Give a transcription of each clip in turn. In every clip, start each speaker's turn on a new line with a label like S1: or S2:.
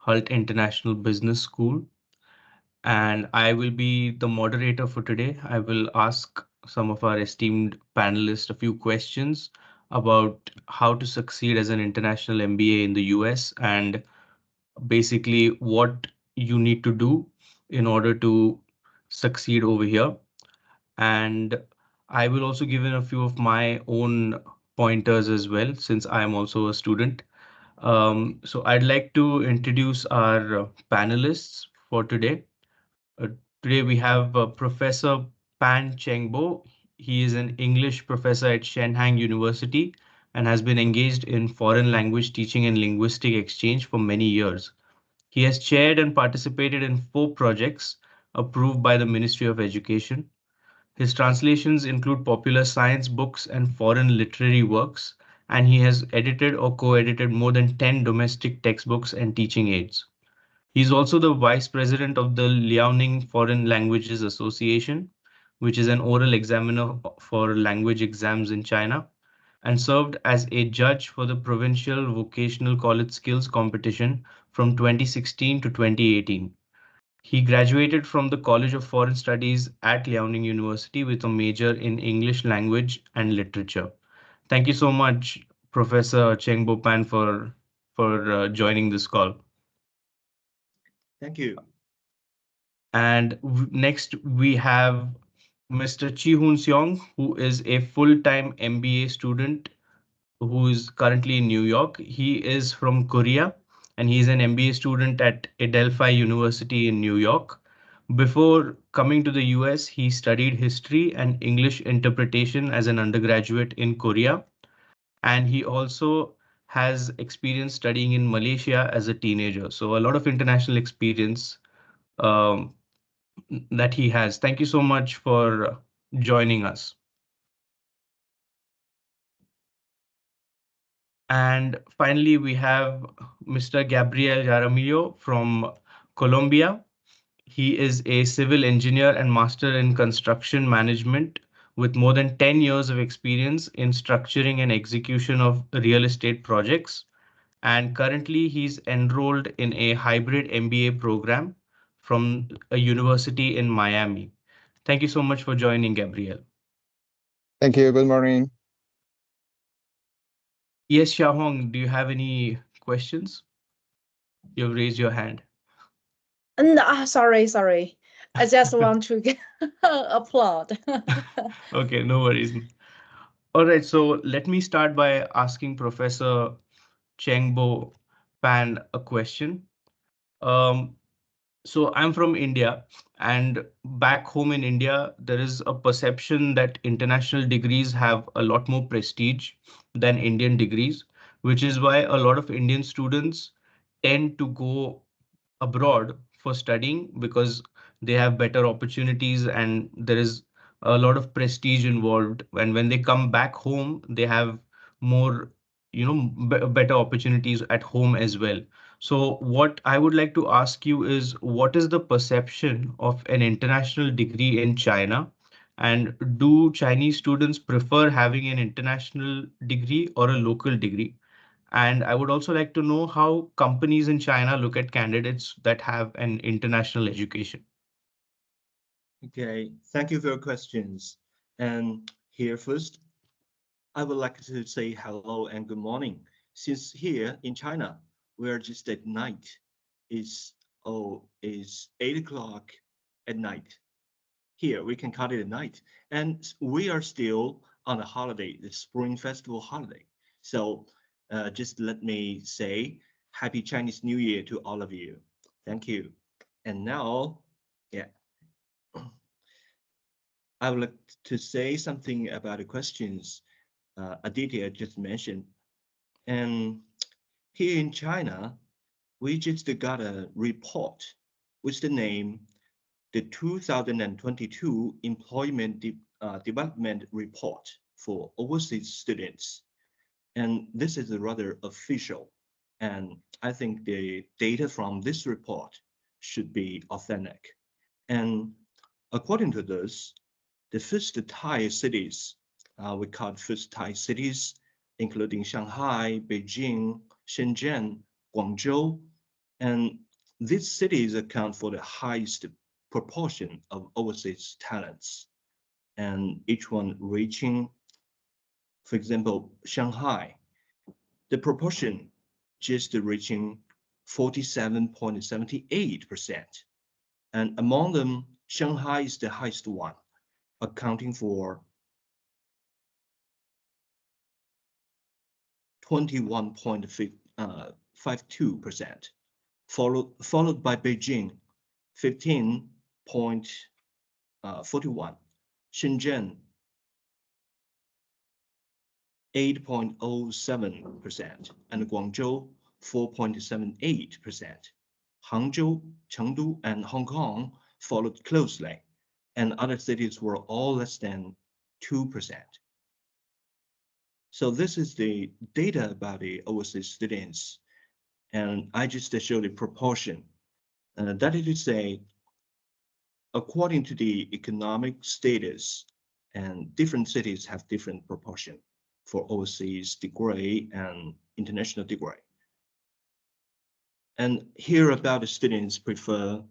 S1: Hult International Business School, and I will be the moderator for today. I will ask some of our esteemed panelists a few questions about how to succeed as an international MBA in the US and basically what you need to do in order to succeed over here. And I will also give in a few of my own pointers as well, since I am also a student. So I'd like to introduce our panelists for today. Uh, Today we have Professor Pan Chengbo. He is an English professor at Shenhang University and has been engaged in foreign language teaching and linguistic exchange for many years. He has chaired and participated in 4 projects approved by the Ministry of Education. His translations include popular science books and foreign literary works, and he has edited or co-edited more than 10 domestic textbooks and teaching aids. He is also the vice president of the Liaoning Foreign Languages Association, which is an oral examiner for language exams in China, and served as a judge for the Provincial Vocational College Skills Competition from 2016 to 2018. He graduated from the College of Foreign Studies at Liaoning University with a major in English language and literature. Thank you so much, Professor Cheng Bopan, for joining this call.
S2: Thank you.
S1: And next we have Mr. Chi Hoon Seong, who is a full-time MBA student who is currently in New York. He is from Korea and he's an MBA student at Adelphi University in New York. Before coming to the US, he studied history and English interpretation as an undergraduate in Korea. And he also has experience studying in Malaysia as a teenager. So a lot of international experience um, that he has. Thank you so much for joining us. And finally, we have Mr. Gabriel Jaramillo from Colombia. He is a civil engineer and master in construction management with more than 10 years of experience in structuring and execution of real estate projects. And currently, he's enrolled in a hybrid MBA program from a university in Miami. Thank you so much for joining, Gabriel.
S3: Thank you. Good morning.
S1: Yes, Xiaohong, do you have any questions? You've raised your hand.
S4: No, sorry. I just want to applaud.
S1: Okay, no worries. All right, so let me start by asking Professor Chengbo Pan a question. So I'm from India, and back home in India, there is a perception that international degrees have a lot more prestige than Indian degrees, which is why a lot of Indian students tend to go abroad for studying because they have better opportunities and there is a lot of prestige involved. And when they come back home, they have more, better opportunities at home as well. So what I would like to ask you is, what is the perception of an international degree in China? And do Chinese students prefer having an international degree or a local degree? And I would also like to know how companies in China look at candidates that have an international education.
S2: Okay, thank you for your questions. And here first, I would like to say hello and good morning. Since here in China, we are just at night. It's 8 o'clock at night. Here we can call it a night, and we are still on a holiday, the Spring Festival holiday. So just let me say Happy Chinese New Year to all of you. Thank you. And now, yeah, I would like to say something about the questions Aditya just mentioned. And here in China, we just got a report with the name the 2022 Employment Development Report for overseas students. And this is rather official. And I think the data from this report should be authentic. And according to this, the first tier cities, we call first tier cities, including Shanghai, Beijing, Shenzhen, Guangzhou, And these cities account for the highest proportion of overseas talents, and each one reaching, for example, Shanghai, the proportion just reaching 47.78%. And among them, Shanghai is the highest one, accounting for 21.52%, followed by Beijing, 15.41, Shenzhen, 8.07%, and Guangzhou, 4.78%. Hangzhou, Chengdu, and Hong Kong followed closely, and other cities were all less than 2%. So this is the data about the overseas students, and I just show the proportion. That is to say, according to the economic status, and different cities have different proportion for overseas degree and international degree. And here about the students prefer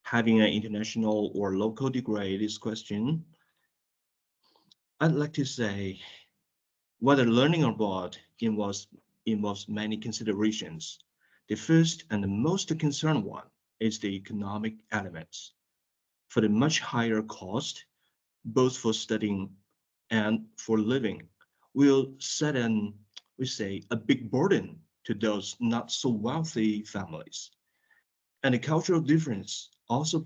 S2: having an international or local degree, this question, I'd like to say whether learning abroad involves many considerations. The first and the most concerned one is the economic elements. For the much higher cost, both for studying and for living, will set we say, a big burden to those not so wealthy families. And the cultural difference also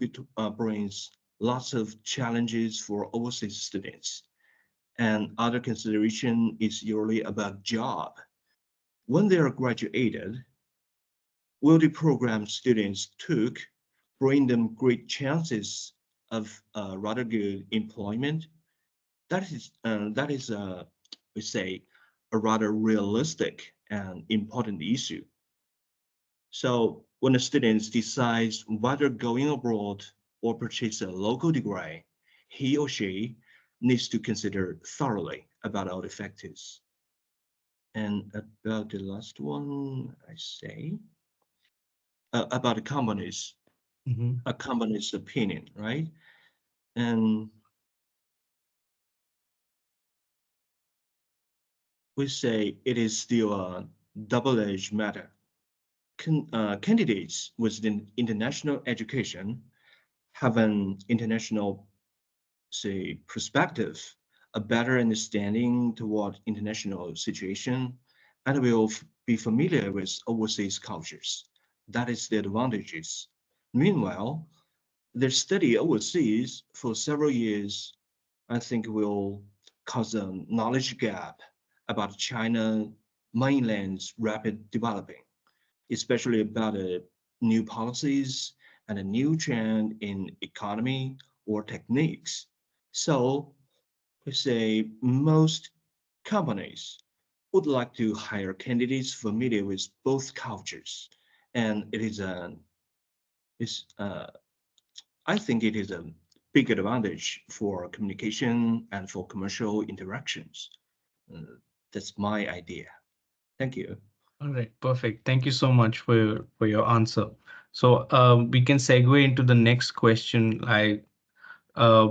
S2: brings lots of challenges for overseas students. And other consideration is usually about job. When they are graduated, will the program students took bring them great chances of rather good employment? That is we say a rather realistic and important issue. So when a student decides whether going abroad or purchase a local degree, he or she needs to consider thoroughly about all the factors. And about the last one, I say about the companies,
S1: Mhm.
S2: a company's opinion, right? And we say it is still a double-edged matter. Candidates with an international education have an international, say, perspective, a better understanding toward international situation, and will be familiar with overseas cultures. That is the advantages. Meanwhile, their study overseas for several years, I think will cause a knowledge gap about China mainland's rapid developing, especially about new policies and a new trend in economy or techniques. So we say most companies would like to hire candidates familiar with both cultures. And it is is, I think it is a big advantage for communication and for commercial interactions. Uh, that's my idea. Thank you.
S1: All right, perfect. Thank you so much for your answer. So we can segue into the next question. Uh,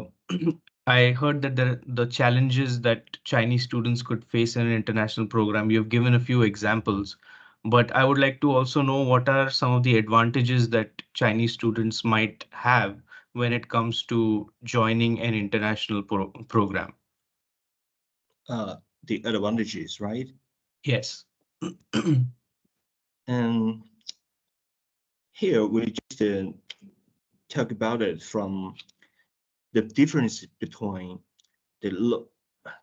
S1: I heard that the challenges that Chinese students could face in an international program, you've given a few examples, but I would like to also know what are some of the advantages that Chinese students might have when it comes to joining an international program.
S2: Uh, the advantages, right?
S1: Yes.
S2: And here we just talk about it from the difference between the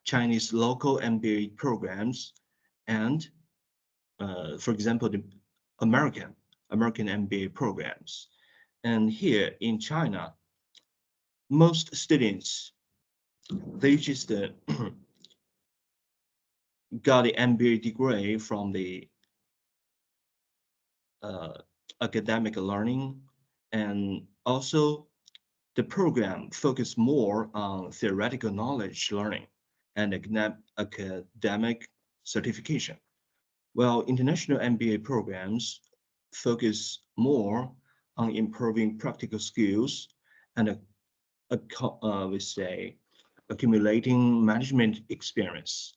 S2: Chinese local MBA programs and, for example, the American MBA programs. And here in China, most students they just got the MBA degree from the uh, academic learning, and also the program focused more on theoretical knowledge learning and academic certification. Well, international MBA programs focus more on improving practical skills and we say accumulating management experience.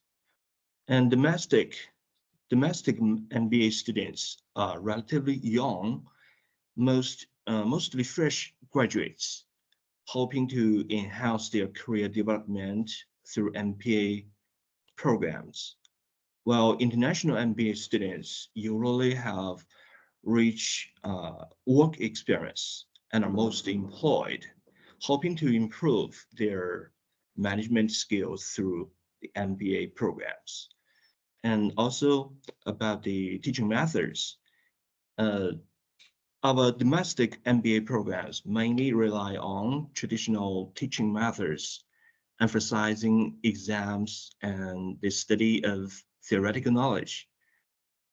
S2: And domestic MBA students are relatively young, mostly fresh graduates, hoping to enhance their career development through MBA programs. While international MBA students usually have rich work experience and are mostly employed, hoping to improve their management skills through the MBA programs. And also about the teaching methods, uh, our domestic MBA programs mainly rely on traditional teaching methods, emphasizing exams and the study of theoretical knowledge,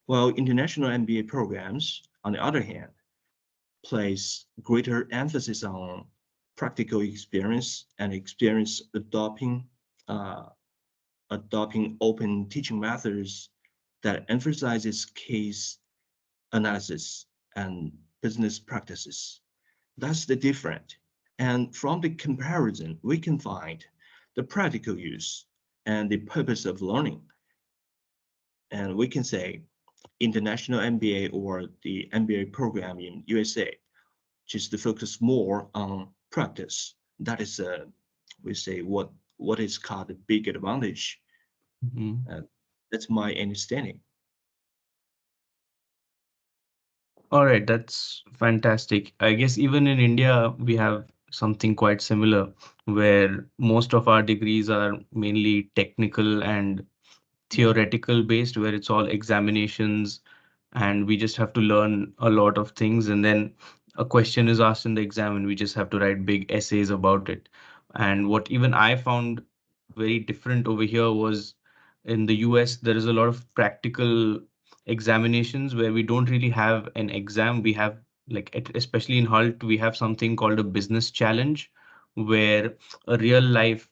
S2: while international MBA programs, on the other hand, place greater emphasis on practical experience and experience uh, adopting open teaching methods that emphasizes case analysis and business practices. That's the difference. And from the comparison, we can find the practical use and the purpose of learning. And we can say international MBA or the MBA program in USA just to focus more on practice. That is, we say what is called a big advantage.
S1: Mhm.
S2: Uh, that's my understanding.
S1: All right, that's fantastic. I guess even in India, we have something quite similar where most of our degrees are mainly technical and theoretical based, where it's all examinations and we just have to learn a lot of things. And then a question is asked in the exam, and we just have to write big essays about it. And what even I found very different over here was in the US, there is a lot of practical examinations where we don't really have an exam. We have, like, especially in Hult, we have something called a business challenge where a real life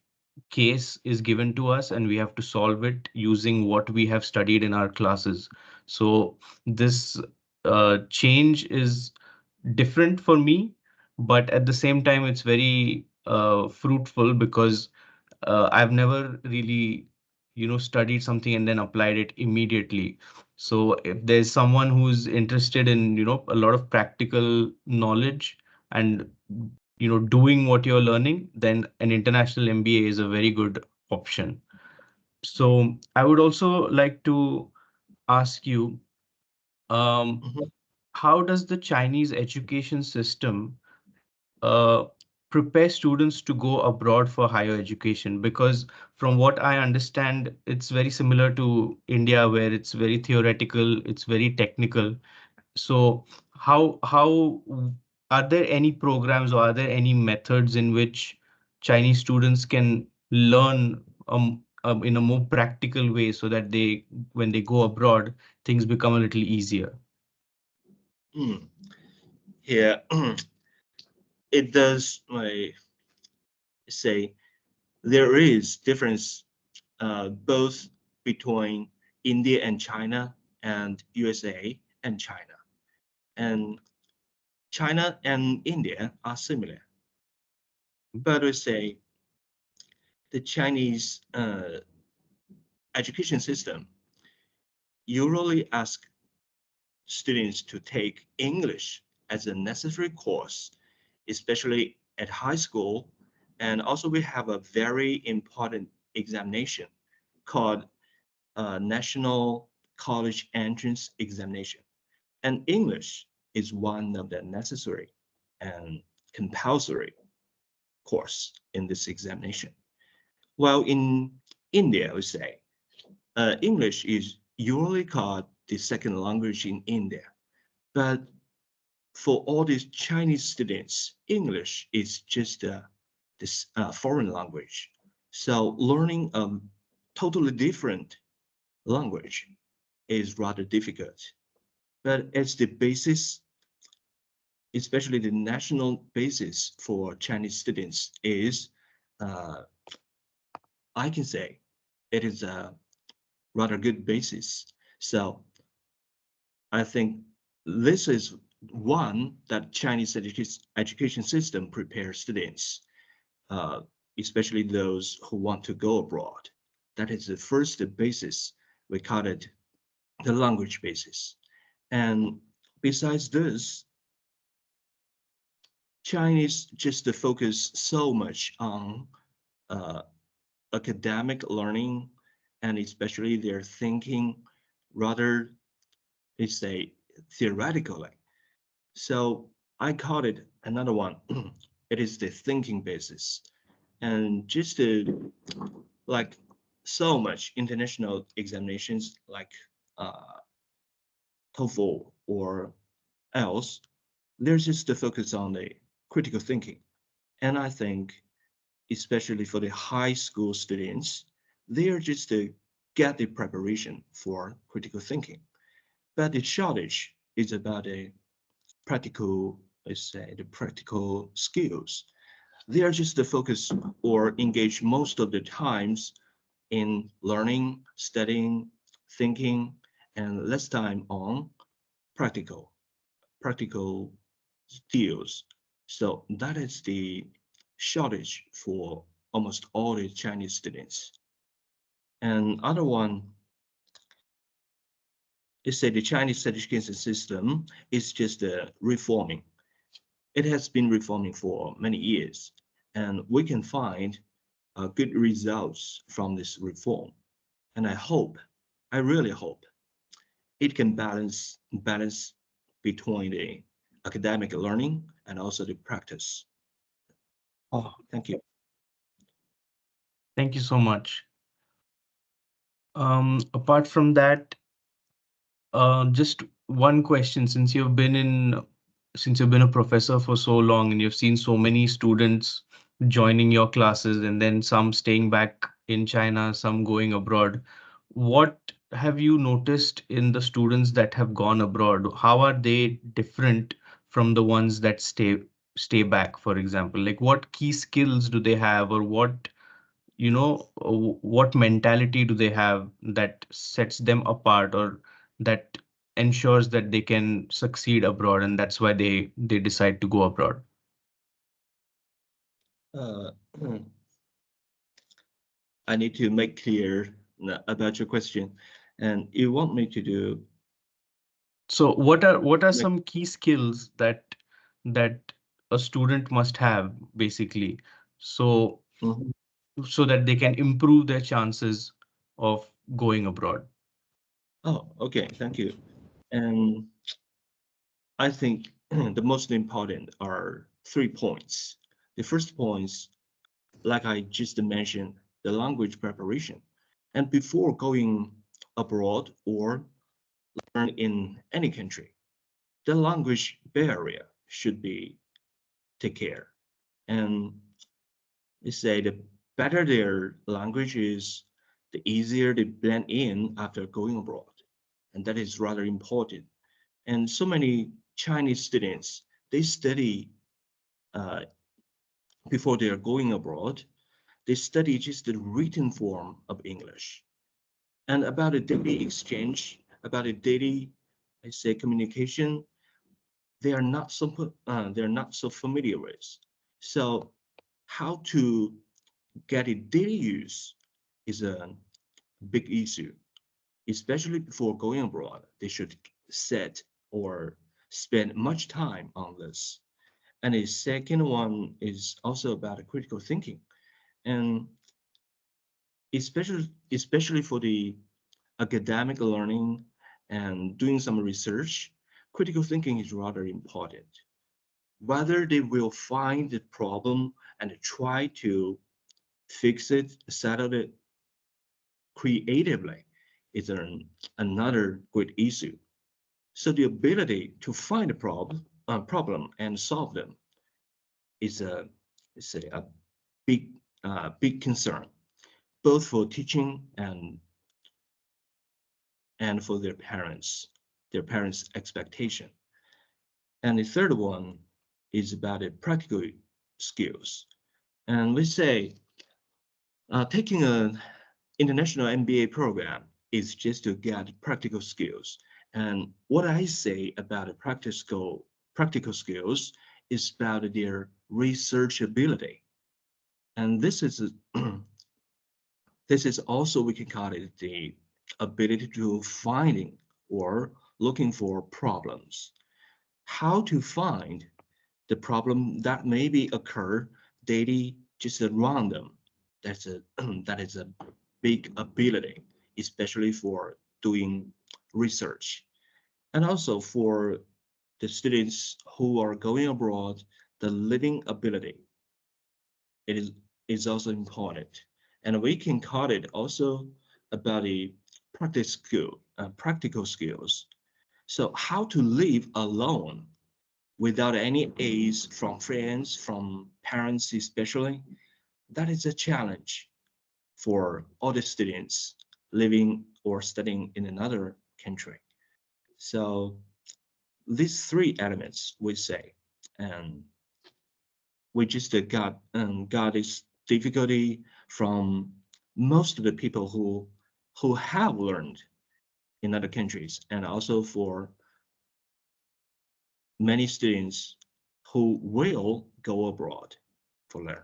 S1: case is given to us and we have to solve it using what we have studied in our classes. So this change is different for me, but at the same time, it's very fruitful because I've never really, studied something and then applied it immediately. So if there's someone who's interested in, a lot of practical knowledge and, doing what you're learning, then an international MBA is a very good option. So I would also like to ask you, um,
S2: Mhm.
S1: how does the Chinese education system uh, prepare students to go abroad for higher education? Because from what I understand, it's very similar to India, where it's very theoretical, it's very technical. So are there any programs or are there any methods in which Chinese students can learn in a more practical way so that when they go abroad, things become a little easier?
S2: Mm. Here, it does say there is difference both between India and China and USA and China. And China and India are similar, but we say the Chinese education system usually ask students to take English as a necessary course, especially at high school. And also we have a very important examination called National College Entrance Examination. And English is one of the necessary and compulsory course in this examination. While in India, we say, English is usually called the second language in India. But for all these Chinese students, English is just this foreign language. So learning a totally different language is rather difficult. But it's the basis, especially the national basis for Chinese students is, uh, I can say, it is a rather good basis. So I think this is one that Chinese education system prepares students, uh, especially those who want to go abroad. That is the first basis. We call it the language basis. And besides this, Chinese just focus so much on uh, academic learning and especially their thinking rather, it's a theoretically. So I call it another one. It is the thinking basis. And just like so much international examinations like uh, TOEFL or else, there's just the focus on the critical thinking. And I think, especially for the high school students, they are just to get the preparation for critical thinking. But the shortage is about a practical, let's say, the practical skills. They are just to focus or engage most of the times in learning, studying, thinking, and less time on practical, practical skills. So that is the shortage for almost all the Chinese students. And other one is that the Chinese education system is just reforming. It has been reforming for many years, and we can find good results from this reform. And I really hope, it can balance between the academic learning and also the practice.
S1: Oh,
S2: Thank you.
S1: thank you so much. Apart from that, just one question, since you've been a professor for so long and you've seen so many students joining your classes and then some staying back in China, some going abroad, what have you noticed in the students that have gone abroad? How are they different from the ones that stay back, for example? Like what key skills do they have, or what mentality do they have that sets them apart, or that ensures that they can succeed abroad, and that's why they decide to go abroad?
S2: Uh, I need to make clear about your question, and you want me to do
S1: So what are
S2: make.
S1: some key skills that a student must have, basically, so
S2: Mhm.
S1: so that they can improve their chances of going abroad?
S2: Oh, okay, thank you. And I think the most important are 3 points. The first points, like I just mentioned, the language preparation. And before going abroad or learn in any country, the language barrier should be take care. And they say the better their language is, the easier they blend in after going abroad. And that is rather important. And so many Chinese students, they study uh, before they are going abroad, they study just the written form of English. And about a daily exchange, about a daily, I say, communication, they're not so familiar with. So how to get it daily use is a big issue, especially before going abroad. They should set or spend much time on this. And the second one is also about critical thinking. And especially for the academic learning and doing some research, critical thinking is rather important. Whether they will find the problem and try to fix it, settle it creatively is another great issue. So the ability to find a problem and solve them is a big concern, both for teaching and for their parents' expectation. And the third one is about the practical skills. And we say taking an international MBA program is just to get practical skills And what I say about the practical skills is about their research ability. And this is also, we can call it the ability to finding or looking for problems. How to find the problem that maybe occur daily just around them. That's a that is a big ability, especially for doing research. And also for the students who are going abroad, the living ability it is also important. And we can call it also about the practical skills. So how to live alone without any aids from friends, from parents especially, that is a challenge for all the students living or studying in another country. So these three elements we say, and we just got this difficulty from most of the people who have learned in other countries, and also for many students who will go abroad for learn.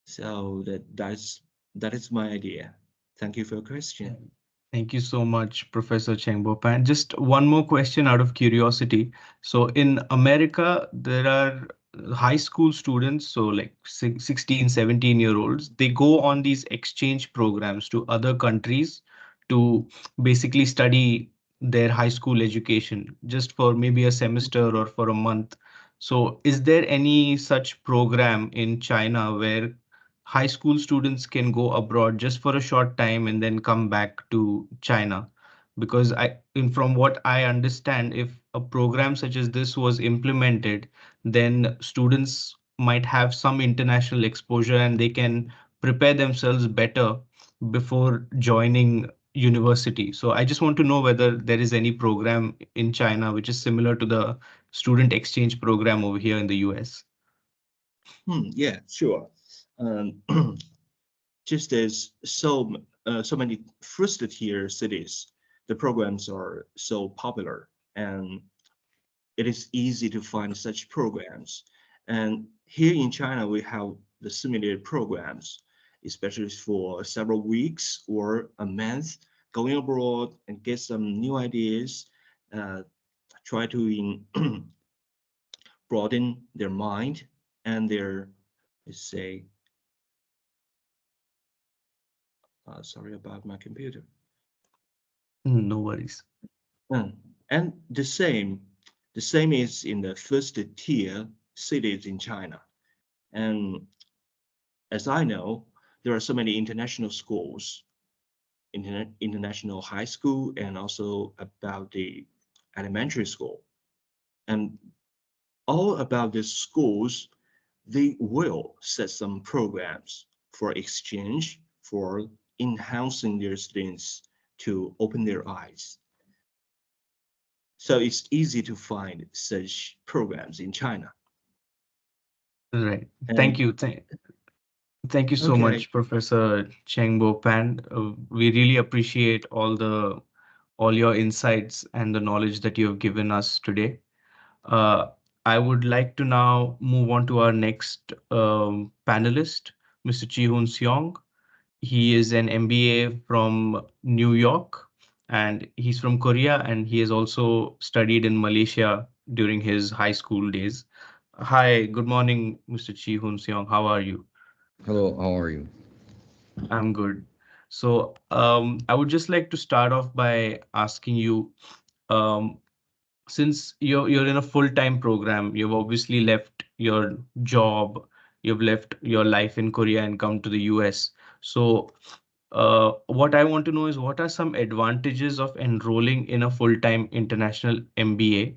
S2: So that is my idea. Thank you for your question.
S1: Thank you so much, Professor Cheng Bopan. Just one more question out of curiosity. So in America, there are high school students, so like 16, 17-year-olds, they go on these exchange programs to other countries to basically study their high school education just for maybe a semester or for a month. So is there any such program in China where high school students can go abroad just for a short time and then come back to China? Because from what I understand, if a program such as this was implemented, then students might have some international exposure and they can prepare themselves better before joining university. So I just want to know whether there is any program in China which is similar to the student exchange program over here in the US.
S2: Yeah, sure. Um, just as so many first-tier cities, the programs are so popular, and it is easy to find such programs. And here in China, we have the similar programs, especially for several weeks or a month, going abroad and get some new ideas, uh, try to broaden their mind and their, let's say, sorry about my computer.
S1: No worries.
S2: And the same is in the first tier cities in China. And as I know, there are so many international schools, international high school, and also about the elementary school. And all about these schools, they will set some programs for exchange, for enhancing their students to open their eyes. So it's easy to find such programs in China.
S1: Right. Thank
S2: And
S1: you. Thank you so
S2: okay,
S1: much, Professor Cheng Bo Pan. We really appreciate all your insights and the knowledge that you have given us today. Uh, I would like to now move on to our next panelist, Mr. Chi Hoon Seong. He is an MBA from New York, and he's from Korea, and he has also studied in Malaysia during his high school days. Hi, good morning, Mr. Chi Hoon Seong. How are you?
S5: Hello, how are you?
S1: I'm good. So, I would just like to start off by asking you, um, since you're in a full-time program, you've obviously left your job, you've left your life in Korea and come to the US. So, what I want to know is what are some advantages of enrolling in a full-time international MBA,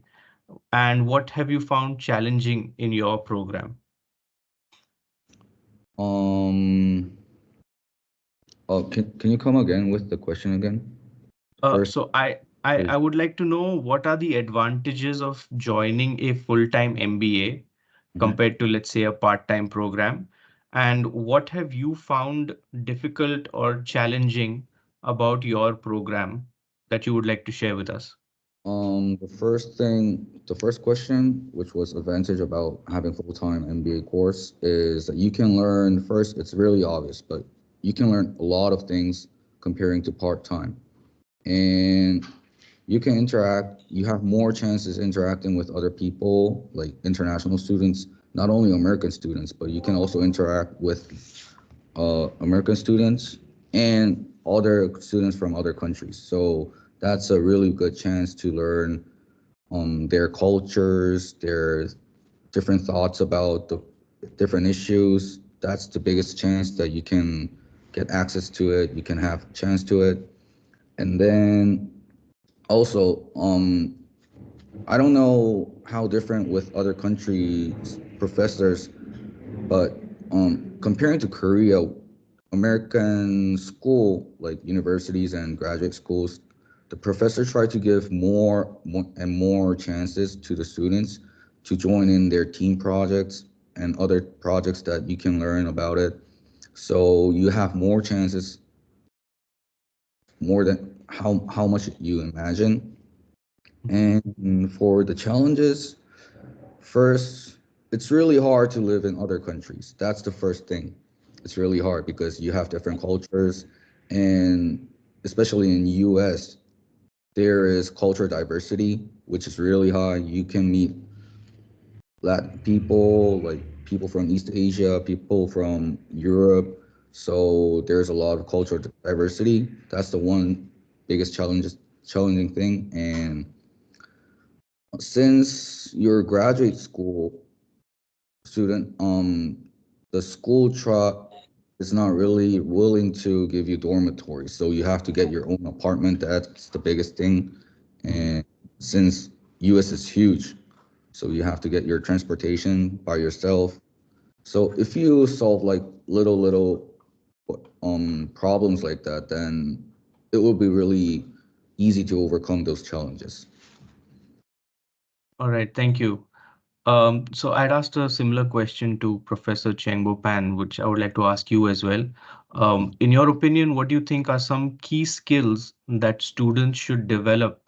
S1: and what have you found challenging in your program?
S5: Um, oh, can you come again with the question again? First,
S1: So I
S5: please.
S1: would like to know what are the advantages of joining a full-time MBA
S5: Mhm.
S1: compared to, let's say, a part-time program, and what have you found difficult or challenging about your program? that you would like to share with us?
S5: The first question, which was advantage about having full-time MBA course, is that you can learn first, it's really obvious, but you can learn a lot of things comparing to part-time. And you can interact, you have more chances interacting with other people, like international students, not only American students, but you can also interact with American students and other students from other countries. So that's a really good chance to learn their cultures, their different thoughts about the different issues. That's the biggest chance that you can get access to it. You can have a chance to it. And then also, I don't know how different with other countries' professors, but comparing to Korea, American school, like universities and graduate schools, the professors try to give more and more chances to the students to join in their team projects and other projects that you can learn about it. So you have more chances, more than how much you imagine. And for the challenges, first, it's really hard to live in other countries. That's the first thing. It's really hard because you have different cultures, and especially in US, there is cultural diversity, which is really high. You can meet Latin people, like people from East Asia, people from Europe. So there's a lot of cultural diversity. That's the one biggest challenging thing. And since you're a graduate school student, the school is not really willing to give you dormitories, so you have to get your own apartment. That's the biggest thing. And since US is huge, so you have to get your transportation by yourself. So if you solve like little problems like that, then it will be really easy to overcome those challenges.
S1: All right, thank you. So I'd asked a similar question to Professor Chengbo Pan, which I would like to ask you as well. In your opinion, what do you think are some key skills that students should develop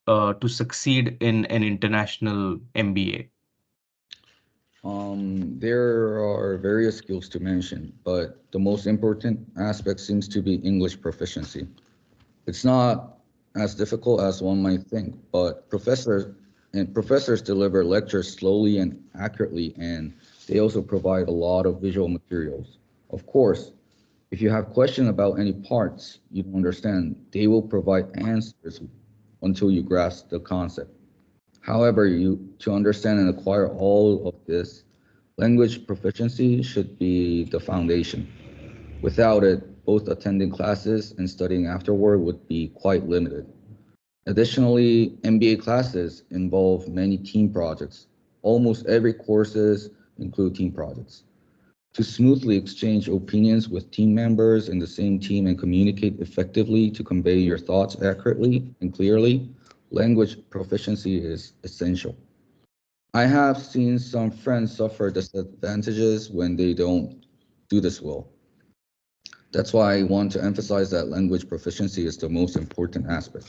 S1: to succeed in an international MBA?
S5: There are various skills to mention, but the most important aspect seems to be English proficiency. It's not as difficult as one might think, but professors deliver lectures slowly and accurately, and they also provide a lot of visual materials. Of course, if you have questions about any parts you don't understand, they will provide answers until you grasp the concept. However, to understand and acquire all of this, language proficiency should be the foundation. Without it, both attending classes and studying afterward would be quite limited. Additionally, MBA classes involve many team projects. Almost every courses include team projects. To smoothly exchange opinions with team members in the same team and communicate effectively to convey your thoughts accurately and clearly, language proficiency is essential. I have seen some friends suffer disadvantages when they don't do this well. That's why I want to emphasize that language proficiency is the most important aspect.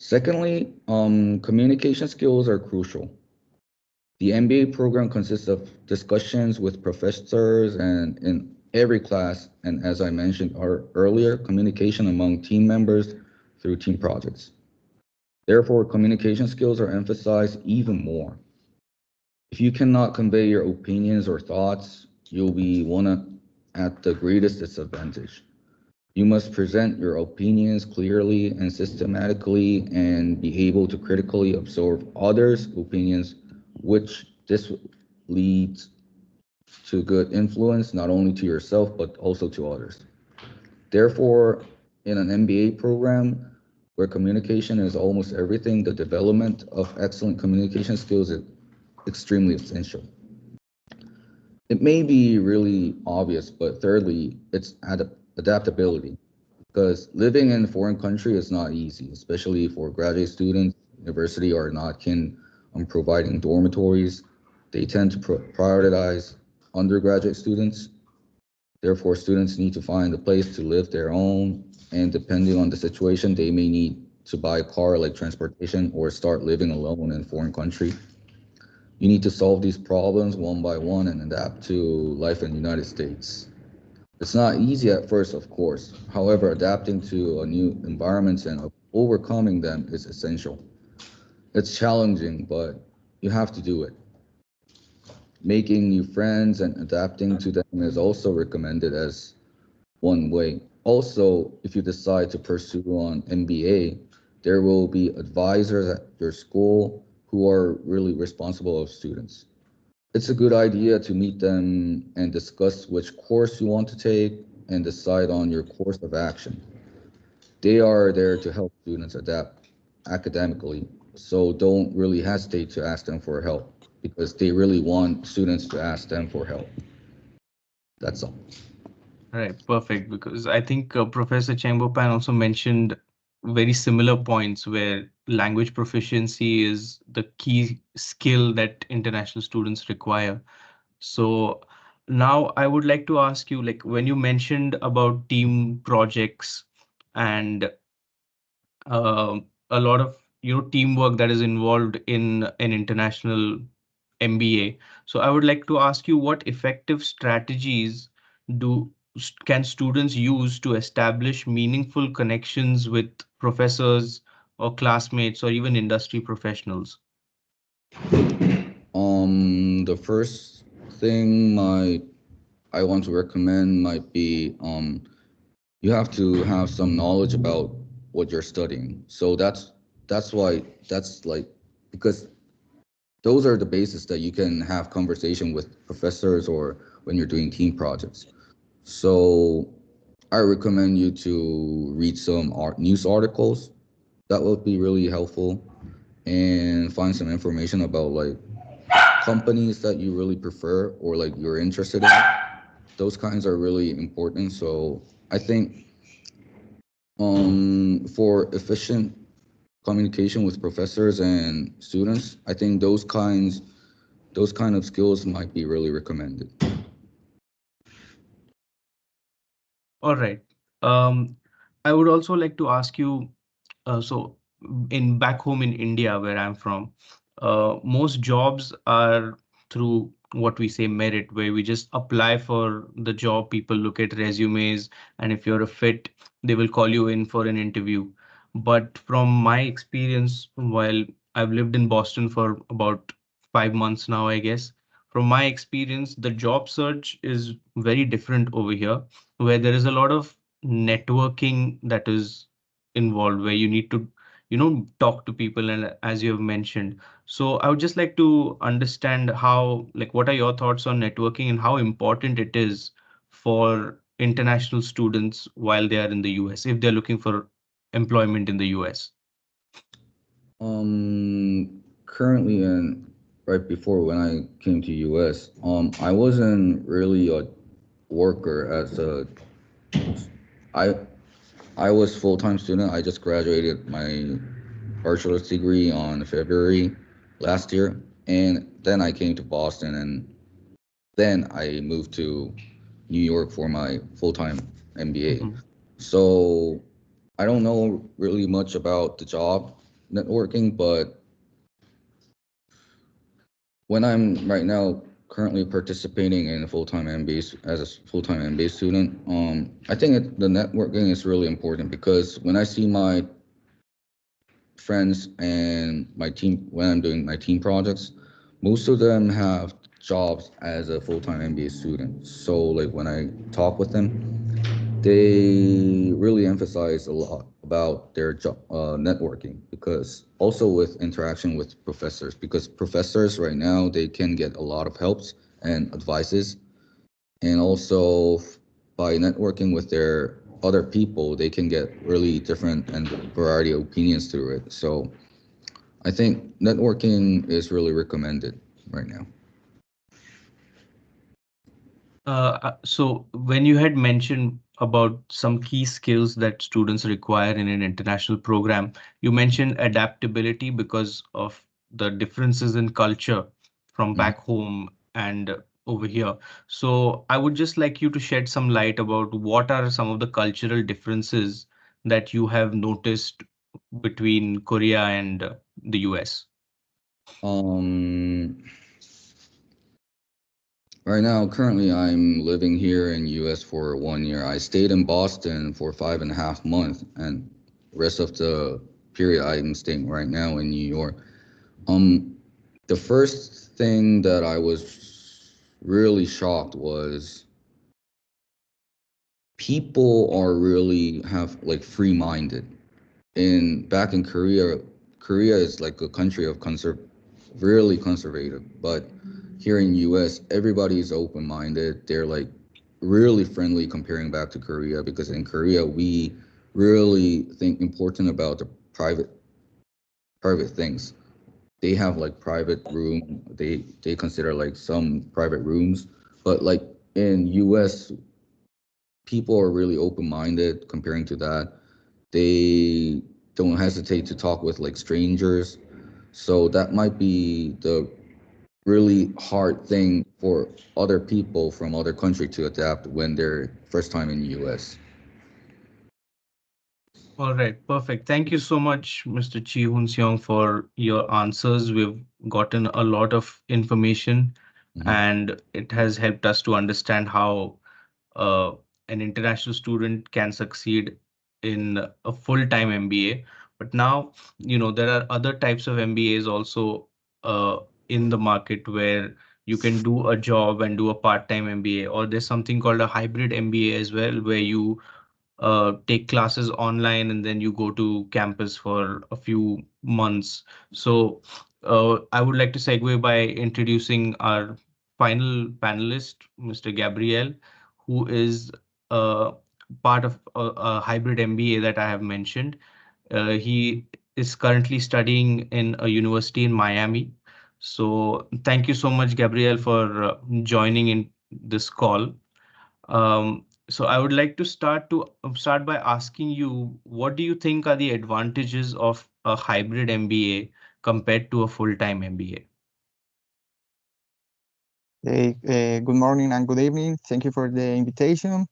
S5: Secondly, communication skills are crucial. The MBA program consists of discussions with professors and in every class, and as I mentioned earlier, communication among team members through team projects. Therefore, communication skills are emphasized even more. If you cannot convey your opinions or thoughts, you'll be at the greatest disadvantage. You must present your opinions clearly and systematically and be able to critically absorb others' opinions, which this leads to good influence not only to yourself but also to others. Therefore, in an MBA program where communication is almost everything, the development of excellent communication skills is extremely essential. It may be really obvious, but thirdly, it's adaptability. Because living in a foreign country is not easy, especially for graduate students. University are not keen on providing dormitories. They tend to prioritize undergraduate students. Therefore, students need to find a place to live their own, and depending on the situation, they may need to buy a car, like transportation, or start living alone in a foreign country. You need to solve these problems one by one and adapt to life in the United States. It's not easy at first, of course. However, adapting to a new environments and overcoming them is essential. It's challenging, but you have to do it. Making new friends and adapting to them is also recommended as one way. Also, if you decide to pursue an MBA, there will be advisors at your school who are really responsible of students. It's a good idea to meet them and discuss which course you want to take and decide on your course of action. They are there to help students adapt academically, so don't really hesitate to ask them for help because they really want students to ask them for help. That's all.
S1: Right, perfect. Because I think Professor Chengbopan also mentioned very similar points where language proficiency is the key skill that international students require. So now I would like to ask you, like when you mentioned about team projects and a lot of teamwork that is involved in an international MBA. So I would like to ask you what effective strategies can students use to establish meaningful connections with professors or classmates or even industry professionals?
S5: The first thing I want to recommend might be you have to have some knowledge about what you're studying. So that's why that's like because those are the basis that you can have conversation with professors or when you're doing team projects. So I recommend you to read some news articles. That would be really helpful and find some information about like companies that you really prefer or like you're interested in. Those kinds are really important. So I think for efficient communication with professors and students, I think those kind of skills might be really recommended.
S1: All right. Um, I would also like to ask you, so in back home in India, where I'm from, most jobs are through what we say merit, where we just apply for the job. People look at resumes, and if you're a fit, they will call you in for an interview. But from my experience, while I've lived in Boston for about 5 months now, I guess, from my experience, the job search is very different over here, where there is a lot of networking that is involved, where you need to talk to people, and as you have mentioned. So I would just like to understand how, like, what are your thoughts on networking and how important it is for international students while they are in the US, if they're looking for employment in the US?
S5: Currently and right before when I came to US, I wasn't really a worker as a I I was full-time student. I just graduated my bachelor's degree on February last year, and then I came to Boston, and then I moved to New York for my full-time MBA.
S1: Mhm.
S5: So I don't know really much about the job networking, but when I'm right now currently participating in a full-time MBA as a full-time MBA student, I think the networking is really important because when I see my friends and my team when I'm doing my team projects, most of them have jobs as a full-time MBA student. So like when I talk with them, they really emphasize a lot about their job networking because also with interaction with professors because professors right now they can get a lot of helps and advices and also by networking with their other people they can get really different and variety of opinions through it. So I think networking is really recommended right now.
S1: So when you had mentioned about some key skills that students require in an international program, you mentioned adaptability because of the differences in culture from
S5: Mhm.
S1: back home and over here. So I would just like you to shed some light about what are some of the cultural differences that you have noticed between Korea and the US?
S5: Um, right now, currently, I'm living here in US for 1 year. I stayed in Boston for 5.5 months, and the rest of the period I'm staying right now in New York. Um, the first thing that I was really shocked was people are really have like free-minded. In back in Korea, Korea is like a country of really conservative, but here in US, everybody is open-minded. They're like really friendly comparing back to Korea because in Korea we really think important about the private things. They have like private room. They consider like some private rooms, but like in US, people are really open-minded comparing to that. They don't hesitate to talk with like strangers. So that might be the really hard thing for other people from other country to adapt when they're first time in US.
S1: All right, perfect. Thank you so much, Mr. Chi Hun Seong, for your answers. We've gotten a lot of information,
S5: Mhm.
S1: and it has helped us to understand how uh, an international student can succeed in a full-time MBA. But now, there are other types of MBAs also in the market where you can do a job and do a part-time MBA, or there's something called a hybrid MBA as well, where you take classes online and then you go to campus for a few months. So I would like to segue by introducing our final panelist, Mr. Gabriel, who is uh, part of a hybrid MBA that I have mentioned. He is currently studying in a university in Miami. So thank you so much, Gabriel, for joining in this call. So I would like to start by asking you, what do you think are the advantages of a hybrid MBA compared to a full-time MBA?
S3: Hey, good morning and good evening. Thank you for the invitation.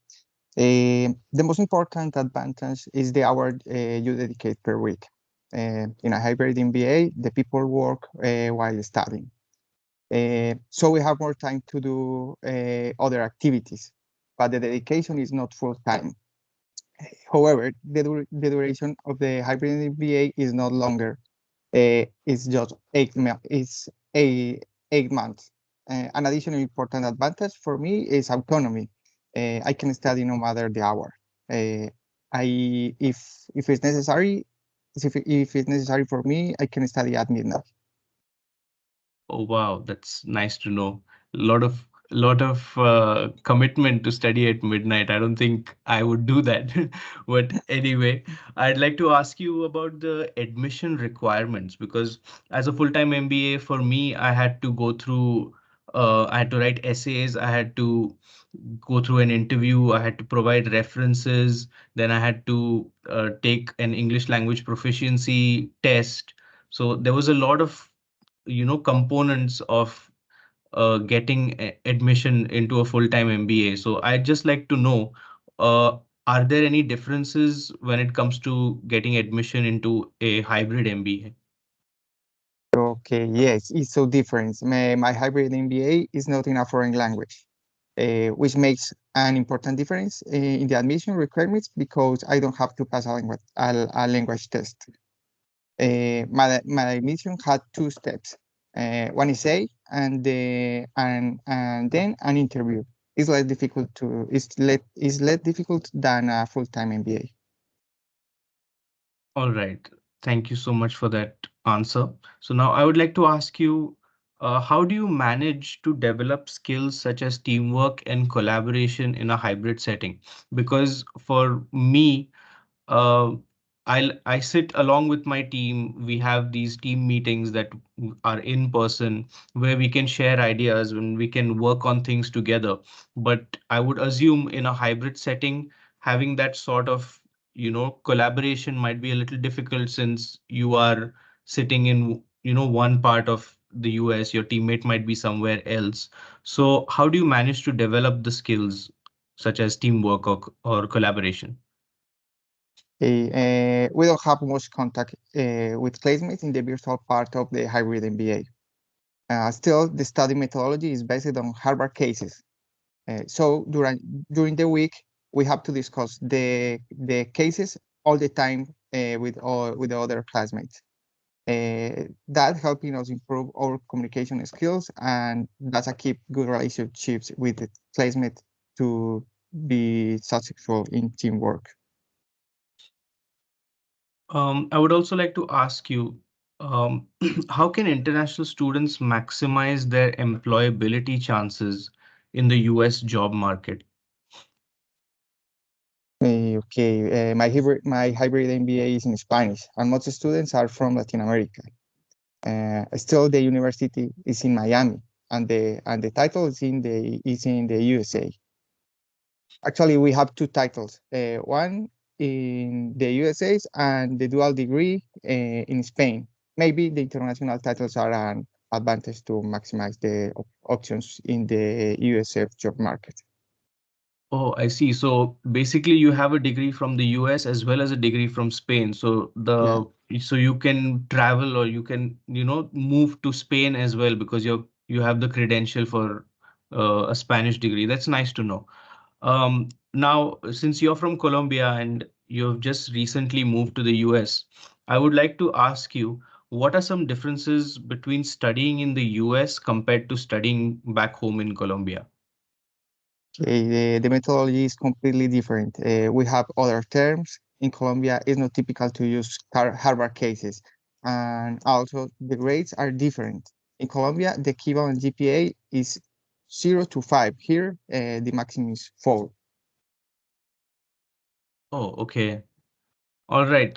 S3: The most important advantage is the hour you dedicate per week. In a hybrid MBA, the people work while studying. So we have more time to do other activities, but the dedication is not full time. However, the duration of the hybrid MBA is not longer. It's just 8 months. It's 8 months. An additional important advantage for me is autonomy. I can study no matter the hour. Uh, if it's necessary, if it's necessary for me, I can study at midnight.
S1: Oh, wow, that's nice to know. A lot of commitment to study at midnight. I don't think I would do that. But anyway, I'd like to ask you about the admission requirements, because as a full-time MBA, for me, I had to write essays, I had to go through an interview, I had to provide references, then I had to take an English language proficiency test. So there was a lot of components of getting admission into a full-time MBA. So I'd just like to know, are there any differences when it comes to getting admission into a hybrid MBA?
S3: Okay, yes, it's so different. My hybrid MBA is not in a foreign language, which makes an important difference in the admission requirements because I don't have to pass a language test. My admission had two steps. One is A, and then an interview. It's less difficult than a full-time MBA.
S1: All right. Thank you so much for that answer. So now I would like to ask you, how do you manage to develop skills such as teamwork and collaboration in a hybrid setting? Because for me, uh, I sit along with my team. We have these team meetings that are in person where we can share ideas and we can work on things together. But I would assume in a hybrid setting, having that sort of collaboration might be a little difficult since you are sitting in one part of the US, your teammate might be somewhere else. So how do you manage to develop the skills such as teamwork or collaboration?
S3: We don't have much contact with classmates in the virtual part of the hybrid MBA. Still, the study methodology is based on Harvard cases. So during the week, we have to discuss the cases all the time with the other classmates. That helping us improve our communication skills, and that's a keep good relationships with the classmates to be successful in teamwork.
S1: I would also like to ask you, how can international students maximize their employability chances in the US job market?
S3: Okay, my hybrid MBA is in Spanish, and most students are from Latin America. Still, the university is in Miami, and the title is in the USA. Actually, we have two titles. One in the USA and the dual degree in Spain. Maybe the international titles are an advantage to maximize the options in the USF job market.
S1: Oh, I see. So basically you have a degree from the US as well as a degree from Spain. So
S3: Yeah.
S1: so you can travel or you can, move to Spain as well because you have the credential for a Spanish degree. That's nice to know. Now, since you're from Colombia and you've just recently moved to the US, I would like to ask you, what are some differences between studying in the US compared to studying back home in Colombia?
S3: Okay, the methodology is completely different. We have other terms. In Colombia, it's not typical to use Harvard cases. And also, the grades are different. In Colombia, the equivalent GPA is 0 to 5. Here, the maximum is 4.
S1: Oh, okay. All right.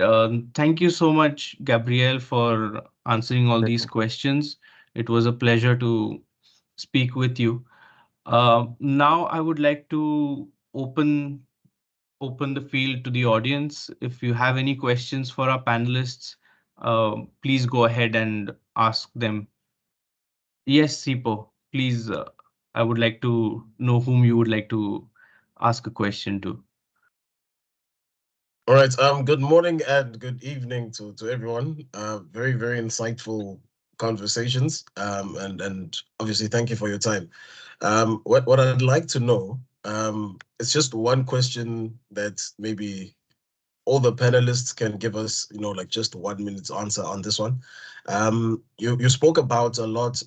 S1: Thank you so much, Gabrielle, for answering all these questions. It was a pleasure to speak with you. Now I would like to open the field to the audience. If you have any questions for our panelists, please go ahead and ask them. Yes, Sipo, please. I would like to know whom you would like to ask a question to.
S6: All right. Good morning and good evening to everyone. Very, very insightful conversations. And obviously, thank you for your time. What I'd like to know, it's just one question that maybe all the panelists can give us, like just 1 minute's answer on this one. You spoke about a lot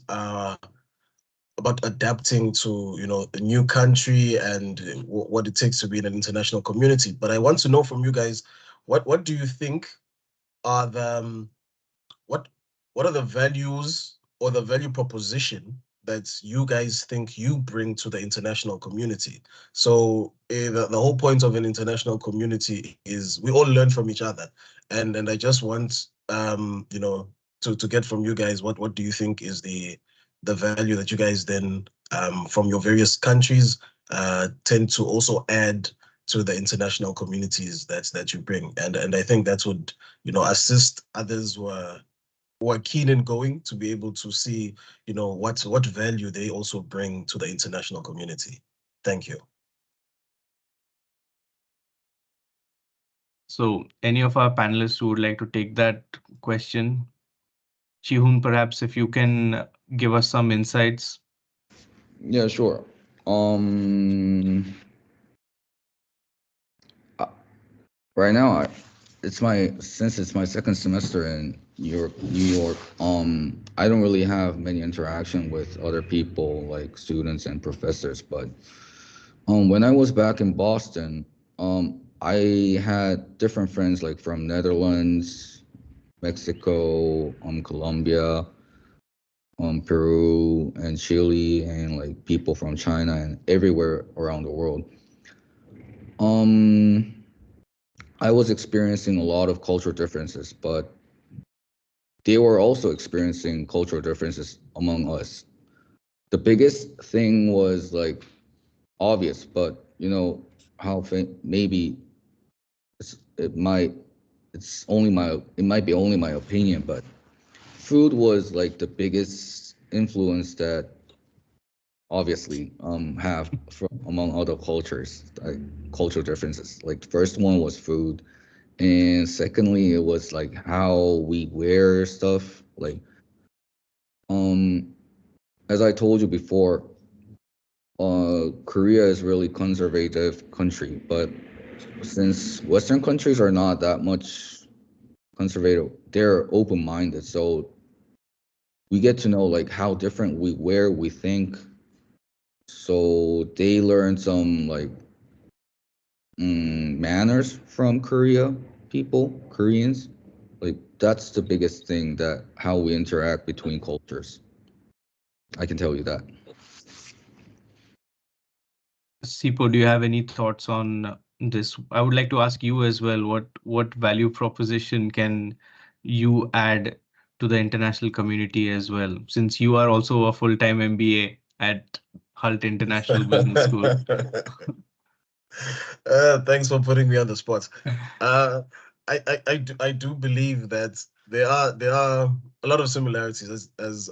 S6: about adapting to, a new country and what it takes to be in an international community. But I want to know from you guys, what do you think are the what what are the values or the value proposition that you guys think you bring to the international community? So the whole point of an international community is we all learn from each other, and I just want to get from you guys what do you think is the value that you guys then from your various countries tend to also add to the international communities that you bring, and I think that would assist others who are keen in going to be able to see what value they also bring to the international community. Thank you.
S1: So, any of our panelists who would like to take that question? Chihun, perhaps if you can give us some insights.
S5: Yeah, sure. Um, uh, right now, since it's my second semester in New York. I don't really have many interaction with other people like students and professors. But when I was back in Boston, I had different friends like from Netherlands, Mexico, Colombia, Peru, and Chile, and like people from China and everywhere around the world. Um, I was experiencing a lot of cultural differences, but they were also experiencing cultural differences among us. The biggest thing was like obvious, but how maybe it might it might be only my opinion, but food was like the biggest influence that obviously have from among other cultures, like cultural differences. Like the first one was food, And secondly, it was like how we wear stuff. Like, as I told you before, Korea is really conservative country, but since Western countries are not that much conservative, they're open-minded. So we get to know like how different we wear, we think. So they learn some like manners from Koreans. Like that's the biggest thing, that how we interact between cultures. I can tell you that.
S1: Sipo, do you have any thoughts on this? I would like to ask you as well, what value proposition can you add to the international community as well, since you are also a full-time MBA at Hult International Business School?
S6: Thanks for putting me on the spot. I do believe that there are a lot of similarities, as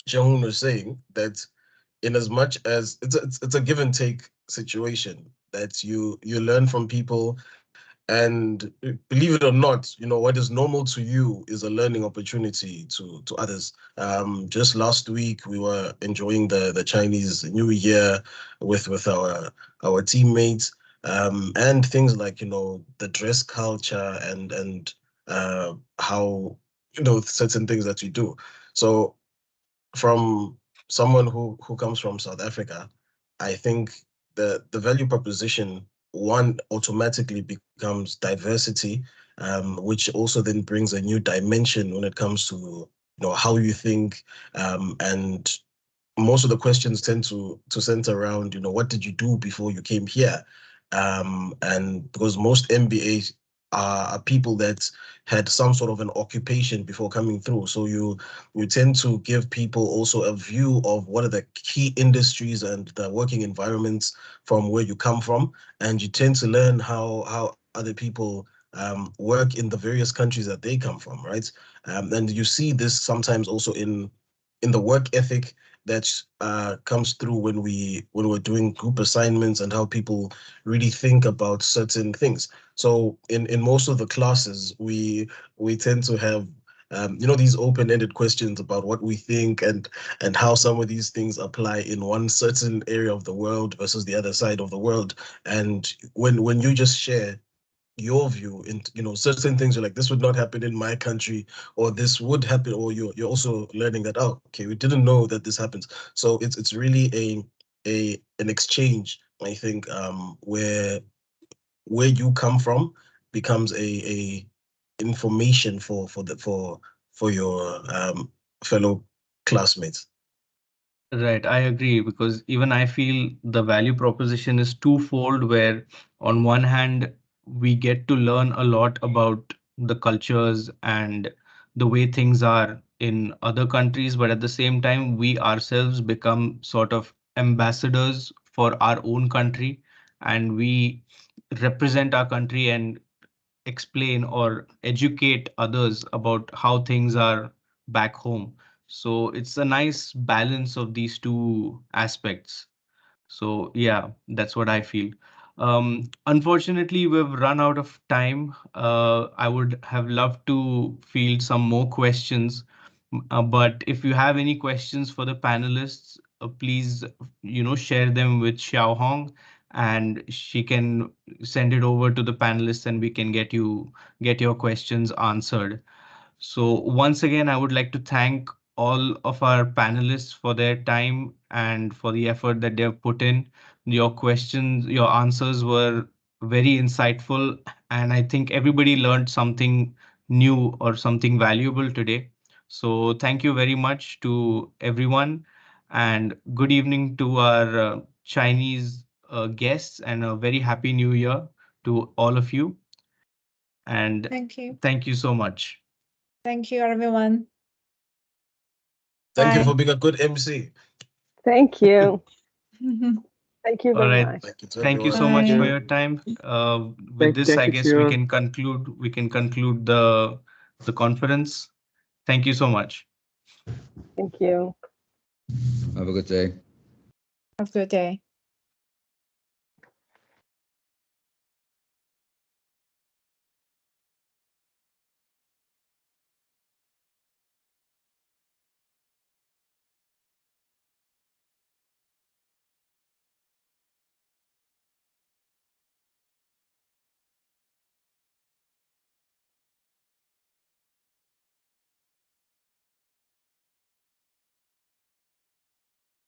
S6: Jung was saying, that in as much as it's a give and take situation, that you learn from people, and believe it or not, what is normal to you is a learning opportunity to others. Just last week we were enjoying the Chinese New Year with our teammates, and things like the dress culture, and how certain things that we do. So from someone who comes from South Africa, I think the value proposition, one, automatically becomes diversity, which also then brings a new dimension when it comes to how you think, and most of the questions tend to center around what did you do before you came here, and because most MBAs are people that had some sort of an occupation before coming through, so you tend to give people also a view of what are the key industries and the working environments from where you come from, and you tend to learn how other people work in the various countries that they come from, right? And you see this sometimes also in the work ethic that comes through when we're doing group assignments, and how people really think about certain things. So in most of the classes, we tend to have these open-ended questions about what we think, and how some of these things apply in one certain area of the world versus the other side of the world. And when you just share your view in certain things, you're like, this would not happen in my country, or this would happen, or you're also learning that, oh, okay, we didn't know that this happens. So it's really an exchange, I think, where you come from becomes a information for your fellow classmates.
S1: Right, I agree, because even I feel the value proposition is twofold, where on one hand, we get to learn a lot about the cultures and the way things are in other countries, but at the same time, we ourselves become sort of ambassadors for our own country, and we represent our country and explain or educate others about how things are back home. So it's a nice balance of these two aspects. So yeah, that's what I feel. Unfortunately, we've run out of time. I would have loved to field some more questions, but if you have any questions for the panelists, please, share them with Xiao Hong, and she can send it over to the panelists, and we can get your questions answered. So once again, I would like to thank all of our panelists for their time and for the effort that they have put in. Your questions, your answers were very insightful, and I think everybody learned something new or something valuable today. So thank you very much to everyone, and good evening to our Chinese guests, and a very happy new year to all of you. And
S4: Thank you.
S1: thank you so much.
S4: Thank you, everyone.
S6: Thank you
S4: Bye.
S6: for being a good MC.
S7: Thank you. Thank you
S1: All
S7: very
S1: right.
S7: much.
S6: Thank you to
S1: Thank you
S6: everyone.
S1: so much for
S4: Bye.
S1: your time. With this,
S3: Thank
S1: I
S3: you,
S1: guess we
S3: Chio.
S1: can conclude the conference. Thank you so much.
S7: Thank you.
S5: Have a good day.
S4: Have a good day.